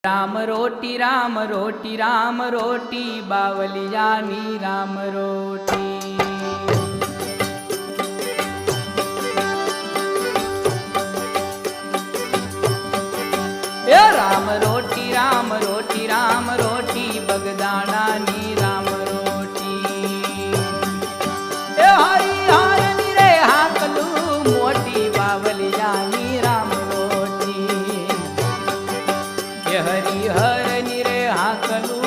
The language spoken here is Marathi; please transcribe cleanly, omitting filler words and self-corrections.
राम रोटी राम रोटी राम रोटी बावलियानी राम रोटी। ए राम रोटी राम रोटी राम रोटी बगदाणानी राम रोटी। ए हरी हरनी रे हाकलू मोटी बावलियानी राम रोटी। ए हरी हरनी रे हाकलू